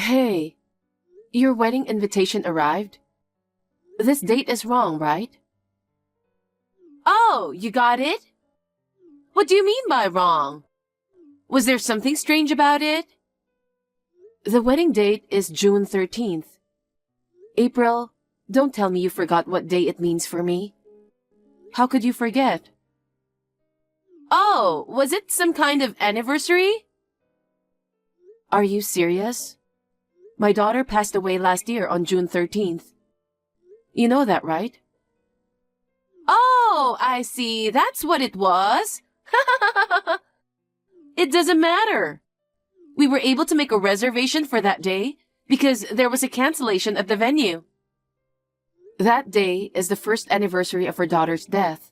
Hey, your wedding invitation arrived? This date is wrong, right? Oh, you got it? What do you mean by wrong? Was there something strange about it? The wedding date is June 13th. April, don't tell me you forgot what day it means for me. How could you forget? Oh, was it some kind of anniversary? Are you serious? My daughter passed away last year on June 13th. You know that, right? Oh, I see. That's what it was. It doesn't matter. We were able to make a reservation for that day because there was a cancellation at the venue. That day is the first anniversary of her daughter's death.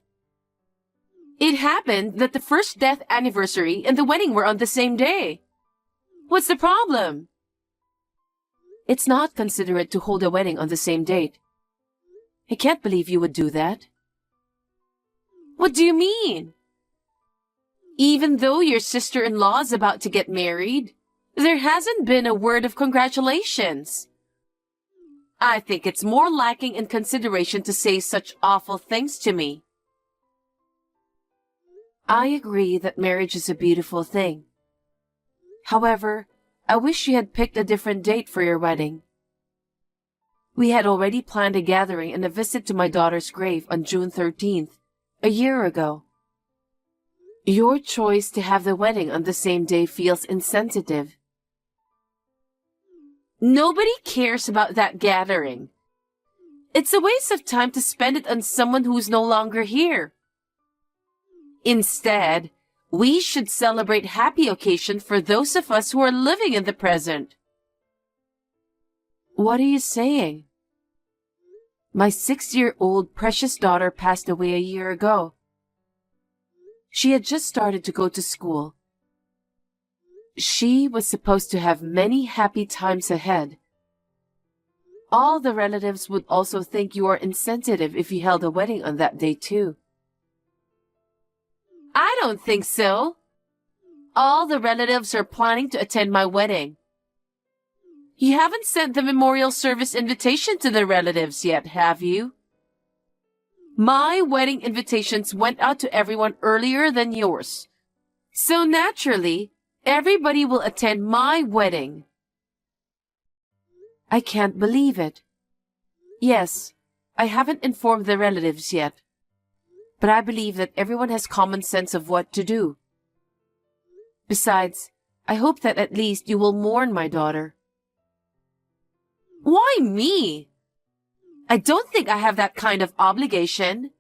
It happened that the first death anniversary and the wedding were on the same day. What's the problem? It's not considerate to hold a wedding on the same date. I can't believe you would do that. What do you mean? Even though your sister-in-law is about to get married, there hasn't been a word of congratulations. I think it's more lacking in consideration to say such awful things to me. I agree that marriage is a beautiful thing. However, I wish you had picked a different date for your wedding. We had already planned a gathering and a visit to my daughter's grave on June 13th, a year ago. Your choice to have the wedding on the same day feels insensitive. Nobody cares about that gathering. It's a waste of time to spend it on someone who's no longer here. Instead, we should celebrate happy occasion for those of us who are living in the present. What are you saying? My 6-year-old precious daughter passed away a year ago. She had just started to go to school. She was supposed to have many happy times ahead. All the relatives would also think you are insensitive if you held a wedding on that day too. I don't think so. All the relatives are planning to attend my wedding. You haven't sent the memorial service invitation to the relatives yet, have you? My wedding invitations went out to everyone earlier than yours. So naturally, everybody will attend my wedding. I can't believe it. Yes, I haven't informed the relatives yet. But I believe that everyone has common sense of what to do. Besides, I hope that at least you will mourn my daughter. Why me? I don't think I have that kind of obligation.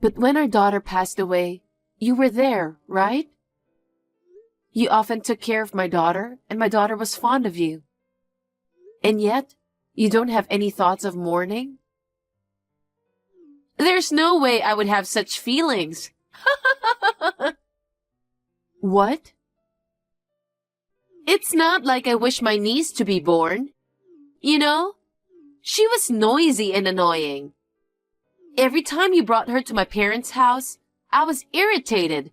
But when our daughter passed away, you were there, right? You often took care of my daughter, and my daughter was fond of you. And yet, you don't have any thoughts of mourning? There's no way I would have such feelings. What? It's not like I wish my niece to be born. You know, she was noisy and annoying. Every time you brought her to my parents' house, I was irritated.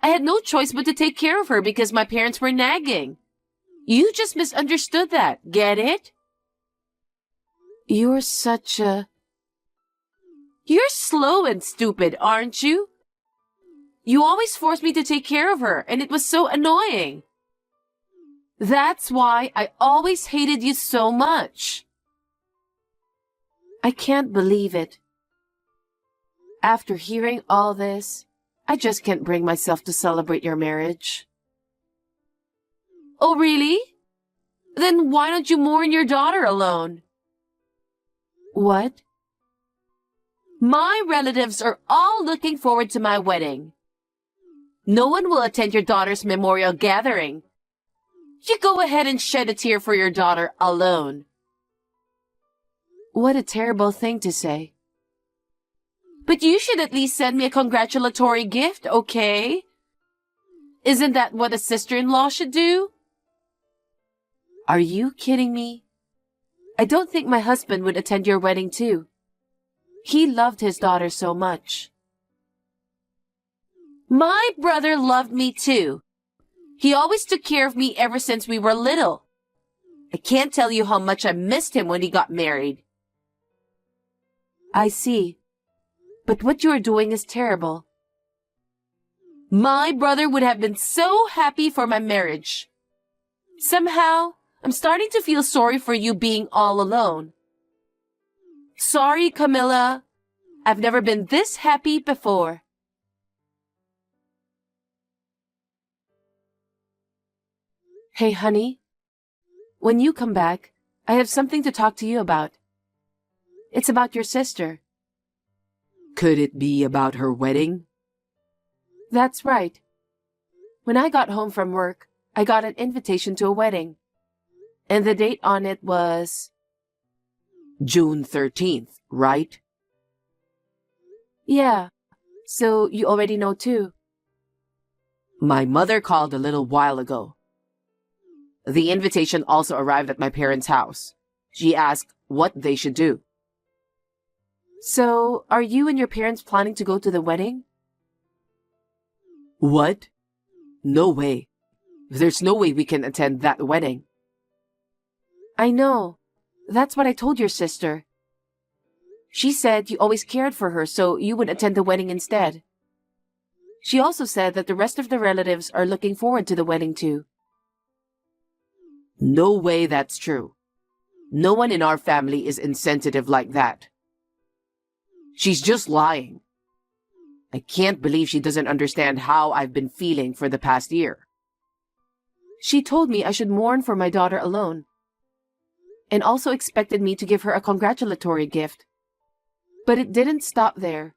I had no choice but to take care of her because my parents were nagging. You just misunderstood that, get it? You're slow and stupid, aren't you? You always forced me to take care of her, and it was so annoying. That's why I always hated you so much. I can't believe it. After hearing all this, I just can't bring myself to celebrate your marriage. Oh, really? Then why don't you mourn your daughter alone? What? My relatives are all looking forward to my wedding. No one will attend your daughter's memorial gathering. You go ahead and shed a tear for your daughter alone. What a terrible thing to say. But you should at least send me a congratulatory gift, okay? Isn't that what a sister-in-law should do? Are you kidding me? I don't think my husband would attend your wedding too. He loved his daughter so much. My brother loved me too. He always took care of me ever since we were little. I can't tell you how much I missed him when he got married. I see. But what you are doing is terrible. My brother would have been so happy for my marriage. Somehow, I'm starting to feel sorry for you being all alone. Sorry, Camilla. I've never been this happy before. Hey, honey. When you come back, I have something to talk to you about. It's about your sister. Could it be about her wedding? That's right. When I got home from work, I got an invitation to a wedding. And the date on it was... June 13th, right? Yeah. So you already know too. My mother called a little while ago. The invitation also arrived at my parents' house. She asked what they should do. So, are you and your parents planning to go to the wedding? What? No way. There's no way we can attend that wedding. I know. That's what I told your sister. She said you always cared for her, so you would attend the wedding instead. She also said that the rest of the relatives are looking forward to the wedding too. No way that's true. No one in our family is insensitive like that. She's just lying. I can't believe she doesn't understand how I've been feeling for the past year. She told me I should mourn for my daughter alone, and also expected me to give her a congratulatory gift. But it didn't stop there.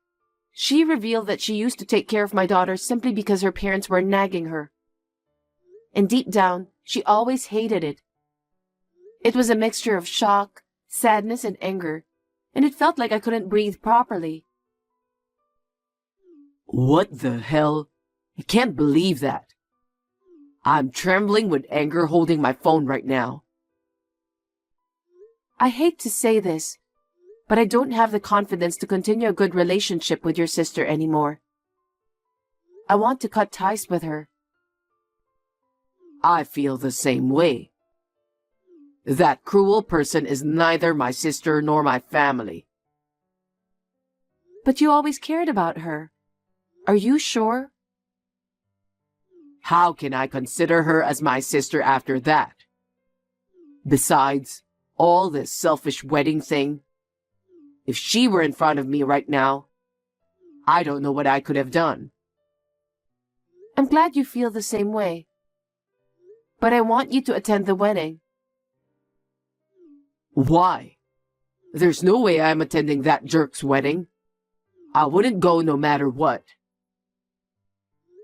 She revealed that she used to take care of my daughter simply because her parents were nagging her. And deep down, she always hated it. It was a mixture of shock, sadness, and anger, and it felt like I couldn't breathe properly. What the hell? I can't believe that. I'm trembling with anger holding my phone right now. I hate to say this, but I don't have the confidence to continue a good relationship with your sister anymore. I want to cut ties with her. I feel the same way. That cruel person is neither my sister nor my family. But you always cared about her. Are you sure? How can I consider her as my sister after that? Besides, all this selfish wedding thing. If she were in front of me right now, I don't know what I could have done. I'm glad you feel the same way. But I want you to attend the wedding. Why? There's no way I'm attending that jerk's wedding. I wouldn't go no matter what.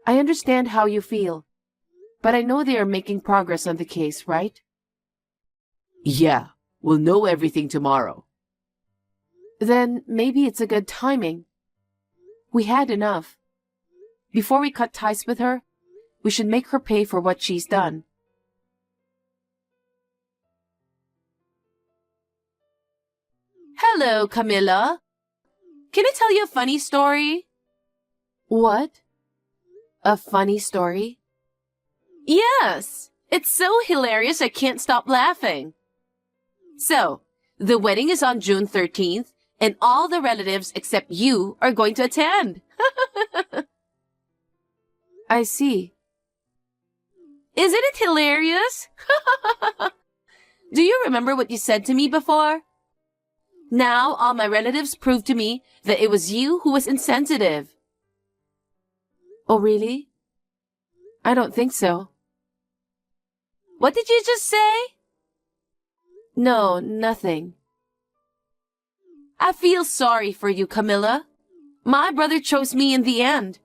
I understand how you feel, but I know they are making progress on the case, right? Yeah, we'll know everything tomorrow. Then maybe it's a good timing. We had enough. Before we cut ties with her, we should make her pay for what she's done. Hello, Camilla. Can I tell you a funny story? What? A funny story? Yes! It's so hilarious I can't stop laughing. So, the wedding is on June 13th, and all the relatives except you are going to attend. I see. Isn't it hilarious? Do you remember what you said to me before? Now all my relatives proved to me that it was you who was insensitive. Oh, really? I don't think so. What did you just say? No, nothing. I feel sorry for you, Camilla. My brother chose me in the end.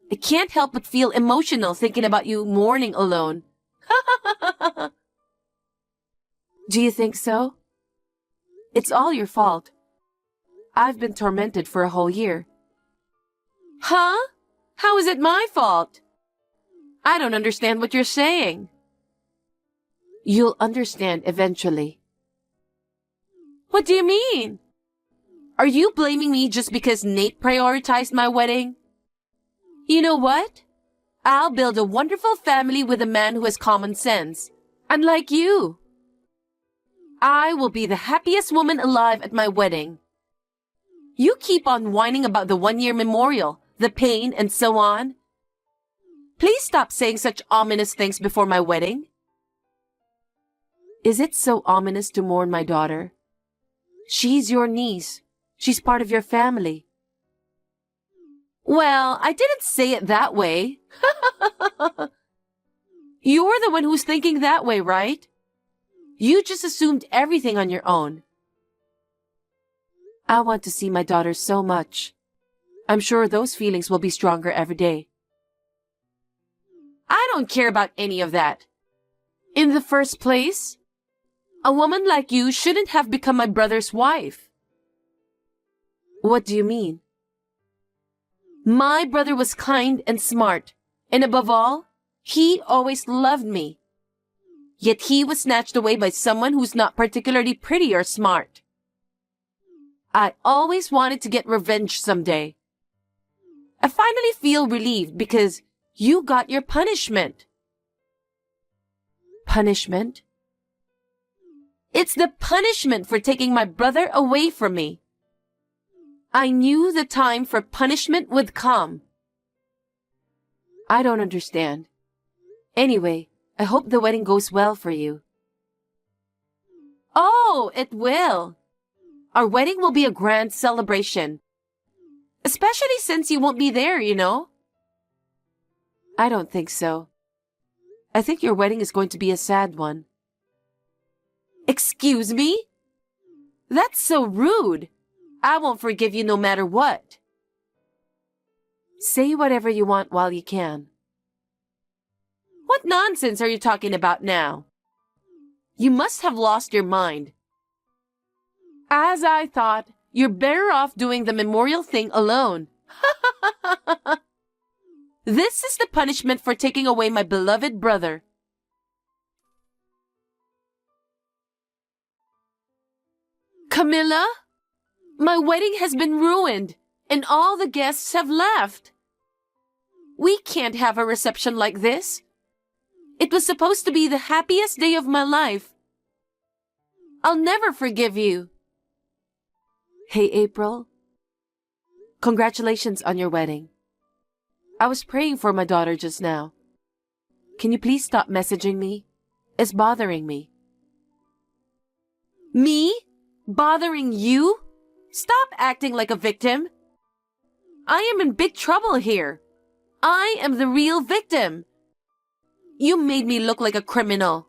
I can't help but feel emotional thinking about you mourning alone. Do you think so? It's all your fault. I've been tormented for a whole year. Huh? How is it my fault? I don't understand what you're saying. You'll understand eventually. What do you mean? Are you blaming me just because Nate prioritized my wedding? You know what? I'll build a wonderful family with a man who has common sense, unlike you. I will be the happiest woman alive at my wedding. You keep on whining about the 1-year memorial, the pain, and so on. Please stop saying such ominous things before my wedding. Is it so ominous to mourn my daughter? She's your niece. She's part of your family. Well, I didn't say it that way. You're the one who's thinking that way, right? You just assumed everything on your own. I want to see my daughter so much. I'm sure those feelings will be stronger every day. I don't care about any of that. In the first place, a woman like you shouldn't have become my brother's wife. What do you mean? My brother was kind and smart, and above all, he always loved me. Yet he was snatched away by someone who's not particularly pretty or smart. I always wanted to get revenge someday. I finally feel relieved because you got your punishment. Punishment? It's the punishment for taking my brother away from me. I knew the time for punishment would come. I don't understand. Anyway, I hope the wedding goes well for you. Oh, it will. Our wedding will be a grand celebration. Especially since you won't be there, you know. I don't think so. I think your wedding is going to be a sad one. Excuse me? That's so rude. I won't forgive you no matter what. Say whatever you want while you can. What nonsense are you talking about now? You must have lost your mind. As I thought, you're better off doing the memorial thing alone. This is the punishment for taking away my beloved brother. Camilla? My wedding has been ruined, and all the guests have left. We can't have a reception like this. It was supposed to be the happiest day of my life. I'll never forgive you. Hey, April. Congratulations on your wedding. I was praying for my daughter just now. Can you please stop messaging me? It's bothering me. Me? Bothering you? Stop acting like a victim. I am in big trouble here. I am the real victim. You made me look like a criminal.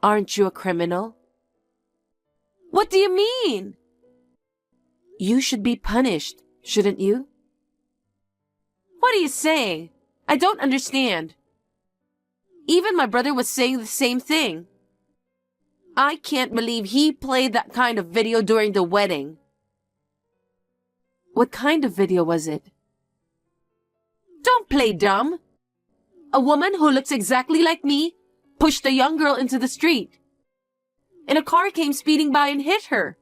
Aren't you a criminal? What do you mean? You should be punished, shouldn't you? What are you saying? I don't understand. Even my brother was saying the same thing. I can't believe he played that kind of video during the wedding. What kind of video was it? Don't play dumb. A woman who looks exactly like me pushed a young girl into the street, and a car came speeding by and hit her.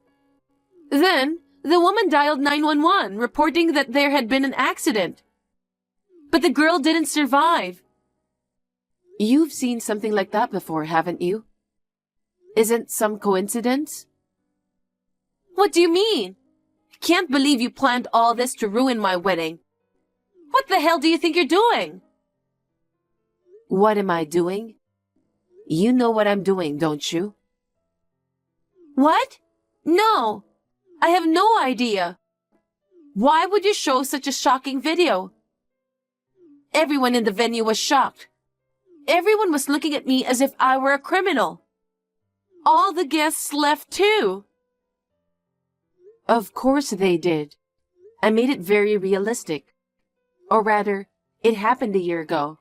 Then, the woman dialed 911, reporting that there had been an accident. But the girl didn't survive. You've seen something like that before, haven't you? Isn't some coincidence? What do you mean? I can't believe you planned all this to ruin my wedding. What the hell do you think you're doing? What am I doing? You know what I'm doing, don't you? What? No, I have no idea. Why would you show such a shocking video? Everyone in the venue was shocked. Everyone was looking at me as if I were a criminal. All the guests left too. Of course they did. I made it very realistic. Or rather, it happened a year ago.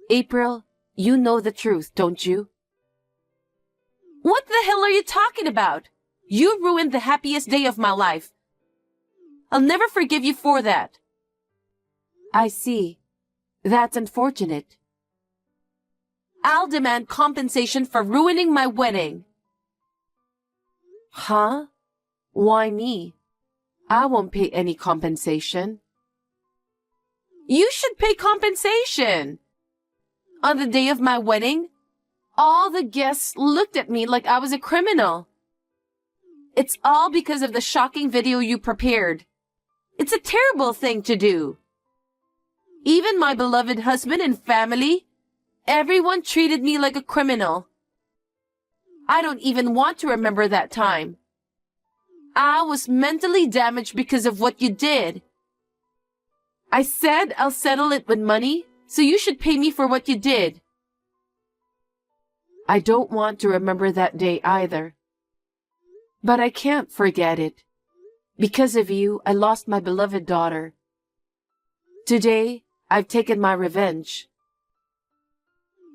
April, you know the truth, don't you? What the hell are you talking about? You ruined the happiest day of my life. I'll never forgive you for that. I see. That's unfortunate. I'll demand compensation for ruining my wedding. Huh? Why me? I won't pay any compensation. You should pay compensation. On the day of my wedding, all the guests looked at me like I was a criminal. It's all because of the shocking video you prepared. It's a terrible thing to do. Even my beloved husband and family, everyone treated me like a criminal. I don't even want to remember that time. I was mentally damaged because of what you did. I said I'll settle it with money, so you should pay me for what you did. I don't want to remember that day either. But I can't forget it. Because of you, I lost my beloved daughter. Today, I've taken my revenge.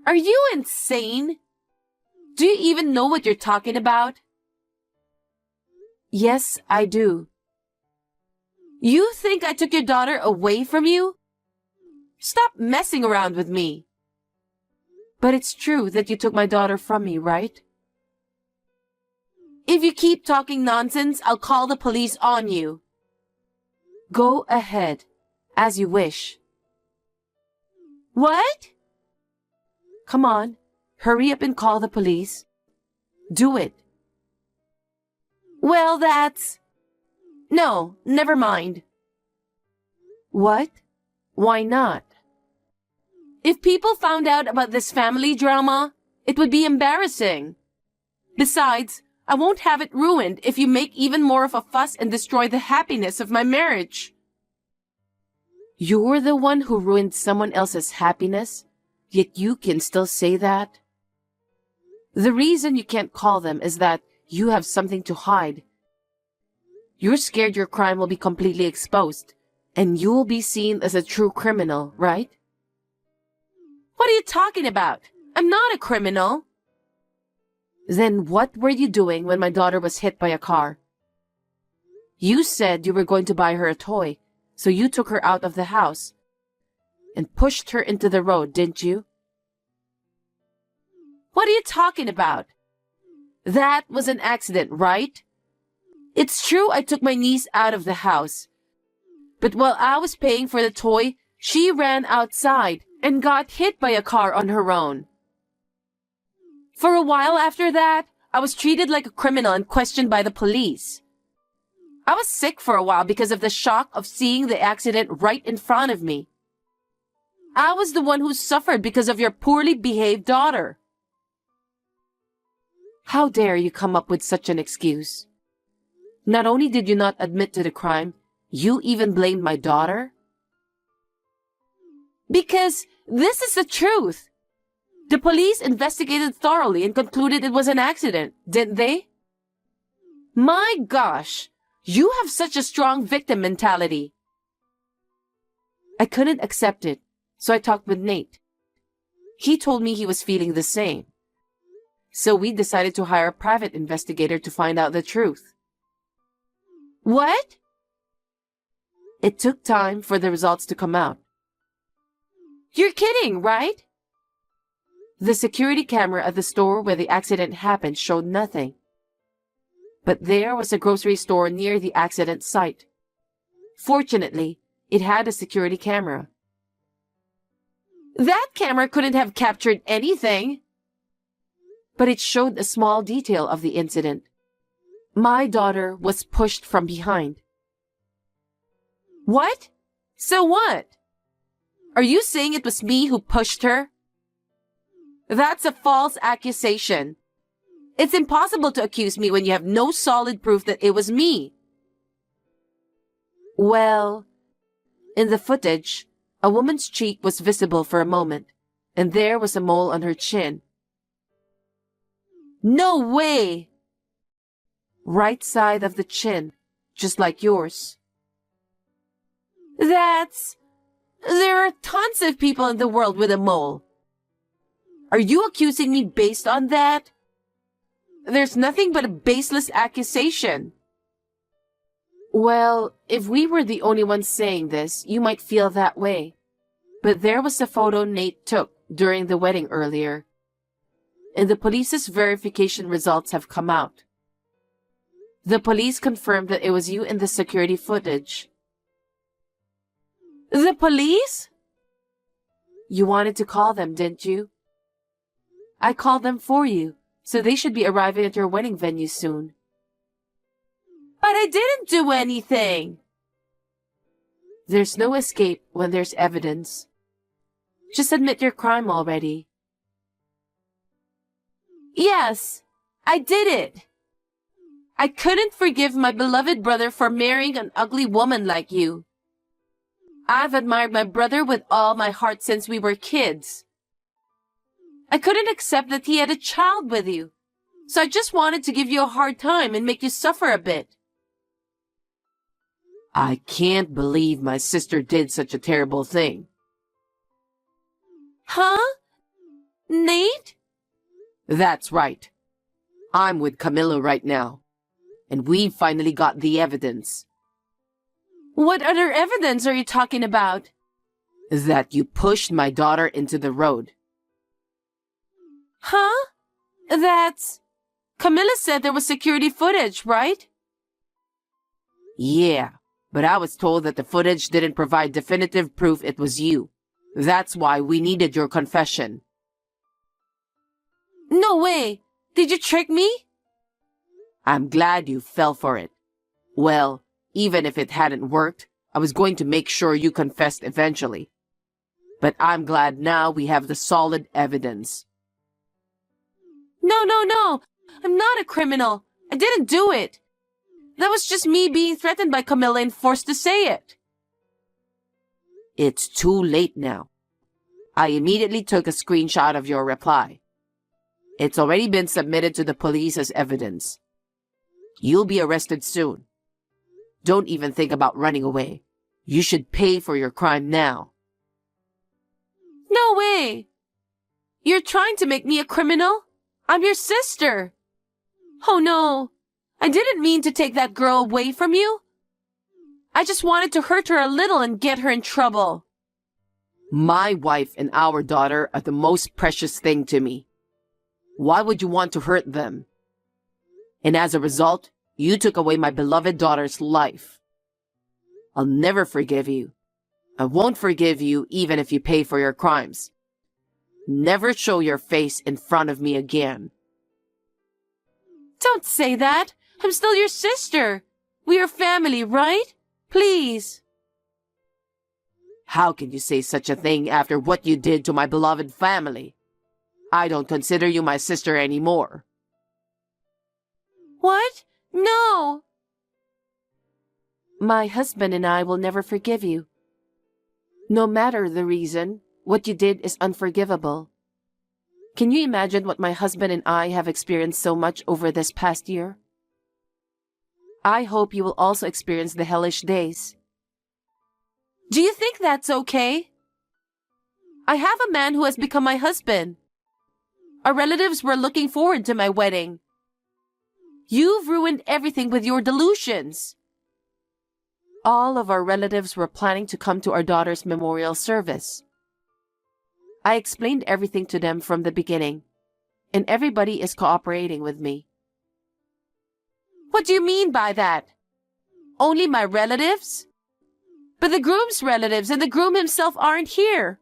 Are you insane? Do you even know what you're talking about? Yes, I do. You think I took your daughter away from you? Stop messing around with me. But it's true that you took my daughter from me, right? If you keep talking nonsense, I'll call the police on you. Go ahead, as you wish. What? Come on, hurry up and call the police. Do it. Well, No, never mind. What? Why not? If people found out about this family drama, it would be embarrassing. Besides, I won't have it ruined if you make even more of a fuss and destroy the happiness of my marriage. You're the one who ruined someone else's happiness, yet you can still say that? The reason you can't call them is that you have something to hide. You're scared your crime will be completely exposed, and you'll be seen as a true criminal, right? What are you talking about? I'm not a criminal. Then what were you doing when my daughter was hit by a car? You said you were going to buy her a toy, so you took her out of the house and pushed her into the road, didn't you? What are you talking about? That was an accident, right? It's true I took my niece out of the house. But while I was paying for the toy, she ran outside and got hit by a car on her own. For a while after that, I was treated like a criminal and questioned by the police. I was sick for a while because of the shock of seeing the accident right in front of me. I was the one who suffered because of your poorly behaved daughter. How dare you come up with such an excuse? Not only did you not admit to the crime, you even blamed my daughter? Because this is the truth. The police investigated thoroughly and concluded it was an accident, didn't they? My gosh, you have such a strong victim mentality. I couldn't accept it, so I talked with Nate. He told me he was feeling the same. So we decided to hire a private investigator to find out the truth. What? It took time for the results to come out. You're kidding, right? The security camera at the store where the accident happened showed nothing. But there was a grocery store near the accident site. Fortunately, it had a security camera. That camera couldn't have captured anything. But it showed a small detail of the incident. My daughter was pushed from behind. What? So what? Are you saying it was me who pushed her? That's a false accusation. It's impossible to accuse me when you have no solid proof that it was me. Well, in the footage, a woman's cheek was visible for a moment, and there was a mole on her chin. No way! Right side of the chin, just like yours. There are tons of people in the world with a mole. Are you accusing me based on that? There's nothing but a baseless accusation. Well, if we were the only ones saying this, you might feel that way. But there was a photo Nate took during the wedding earlier, and the police's verification results have come out. The police confirmed that it was you in the security footage. The police? You wanted to call them, didn't you? I called them for you, so they should be arriving at your wedding venue soon. But I didn't do anything! There's no escape when there's evidence. Just admit your crime already. Yes, I did it. I couldn't forgive my beloved brother for marrying an ugly woman like you. I've admired my brother with all my heart since we were kids. I couldn't accept that he had a child with you, so I just wanted to give you a hard time and make you suffer a bit. I can't believe my sister did such a terrible thing. Huh? Nate? That's right. I'm with Camilla right now, and we finally got the evidence. What other evidence are you talking about? That you pushed my daughter into the road. Huh? That's... Camilla said there was security footage, right? Yeah, but I was told that the footage didn't provide definitive proof it was you. That's why we needed your confession. No way! Did you trick me? I'm glad you fell for it. Well, even if it hadn't worked, I was going to make sure you confessed eventually. But I'm glad now we have the solid evidence. No. I'm not a criminal. I didn't do it. That was just me being threatened by Camilla and forced to say it. It's too late now. I immediately took a screenshot of your reply. It's already been submitted to the police as evidence. You'll be arrested soon. Don't even think about running away. You should pay for your crime now. No way! You're trying to make me a criminal? I'm your sister. Oh no, I didn't mean to take that girl away from you. I just wanted to hurt her a little and get her in trouble. My wife and our daughter are the most precious thing to me. Why would you want to hurt them? And as a result, you took away my beloved daughter's life. I'll never forgive you. I won't forgive you even if you pay for your crimes. Never show your face in front of me again. Don't say that. I'm still your sister. We are family, right? Please. How can you say such a thing after what you did to my beloved family? I don't consider you my sister anymore. What? No. My husband and I will never forgive you. No matter the reason, what you did is unforgivable. Can you imagine what my husband and I have experienced so much over this past year? I hope you will also experience the hellish days. Do you think that's okay? I have a man who has become my husband. Our relatives were looking forward to my wedding. You've ruined everything with your delusions. All of our relatives were planning to come to our daughter's memorial service. I explained everything to them from the beginning, and everybody is cooperating with me. What do you mean by that? Only my relatives? But the groom's relatives and the groom himself aren't here.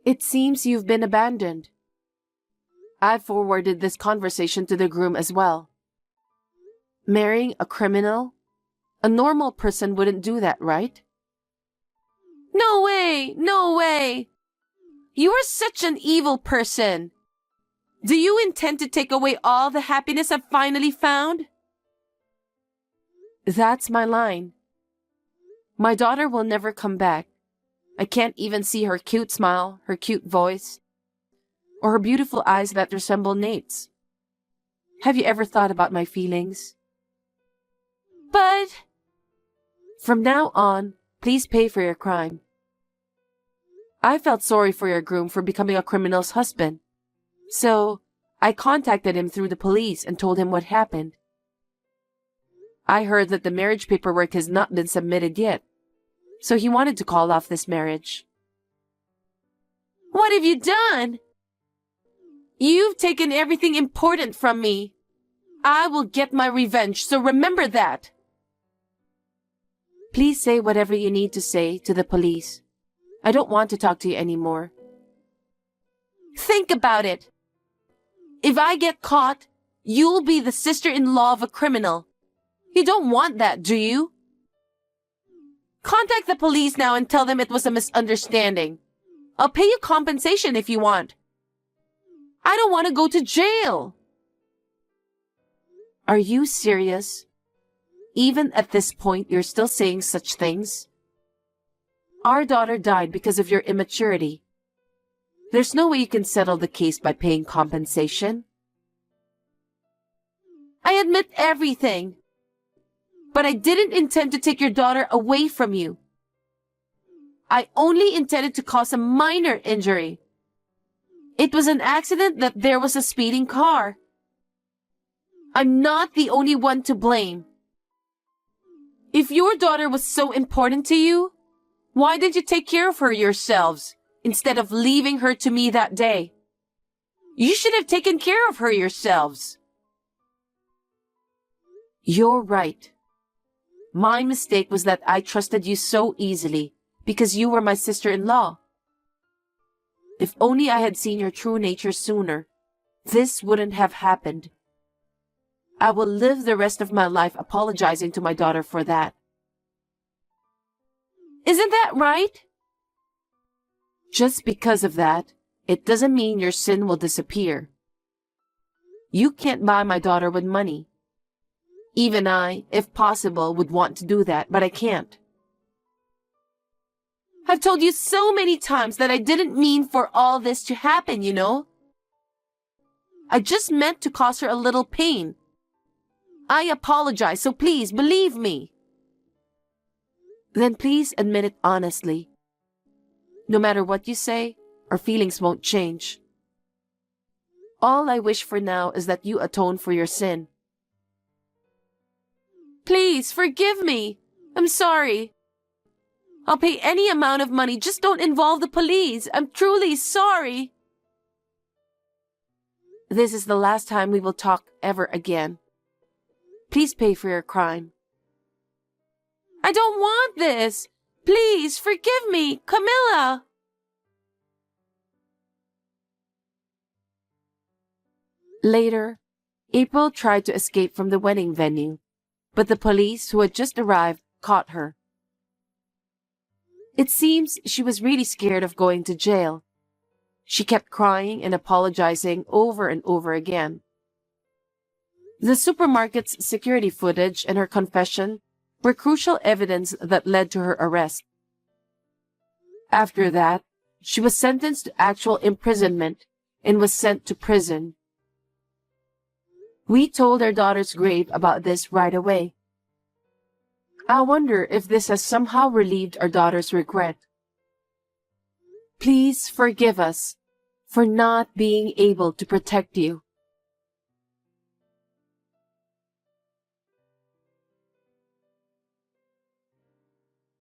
It seems you've been abandoned. I forwarded this conversation to the groom as well. Marrying a criminal? A normal person wouldn't do that, right? No way! No way! You are such an evil person. Do you intend to take away all the happiness I've finally found? That's my line. My daughter will never come back. I can't even see her cute smile, her cute voice, or her beautiful eyes that resemble Nate's. Have you ever thought about my feelings? But... From now on, please pay for your crime. I felt sorry for your groom for becoming a criminal's husband. So, I contacted him through the police and told him what happened. I heard that the marriage paperwork has not been submitted yet, so he wanted to call off this marriage. What have you done? You've taken everything important from me. I will get my revenge, so remember that. Please say whatever you need to say to the police. I don't want to talk to you anymore. Think about it. If I get caught, you'll be the sister-in-law of a criminal. You don't want that, do you? Contact the police now and tell them it was a misunderstanding. I'll pay you compensation if you want. I don't want to go to jail. Are you serious? Even at this point, you're still saying such things? Our daughter died because of your immaturity. There's no way you can settle the case by paying compensation. I admit everything. But I didn't intend to take your daughter away from you. I only intended to cause a minor injury. It was an accident that there was a speeding car. I'm not the only one to blame. If your daughter was so important to you, why didn't you take care of her yourselves instead of leaving her to me that day? You should have taken care of her yourselves. You're right. My mistake was that I trusted you so easily because you were my sister-in-law. If only I had seen your true nature sooner, this wouldn't have happened. I will live the rest of my life apologizing to my daughter for that. Isn't that right? Just because of that, it doesn't mean your sin will disappear. You can't buy my daughter with money. Even I, if possible, would want to do that, but I can't. I've told you so many times that I didn't mean for all this to happen, you know? I just meant to cause her a little pain. I apologize, so please believe me. Then please admit it honestly. No matter what you say, our feelings won't change. All I wish for now is that you atone for your sin. Please, forgive me. I'm sorry. I'll pay any amount of money, just don't involve the police. I'm truly sorry. This is the last time we will talk ever again. Please pay for your crime. I don't want this. Please, forgive me, Camilla. Later, April tried to escape from the wedding venue, but the police who had just arrived caught her. It seems she was really scared of going to jail. She kept crying and apologizing over and over again. The supermarket's security footage and her confession were crucial evidence that led to her arrest. After that, she was sentenced to actual imprisonment and was sent to prison. We told our daughter's grave about this right away. I wonder if this has somehow relieved our daughter's regret. Please forgive us for not being able to protect you.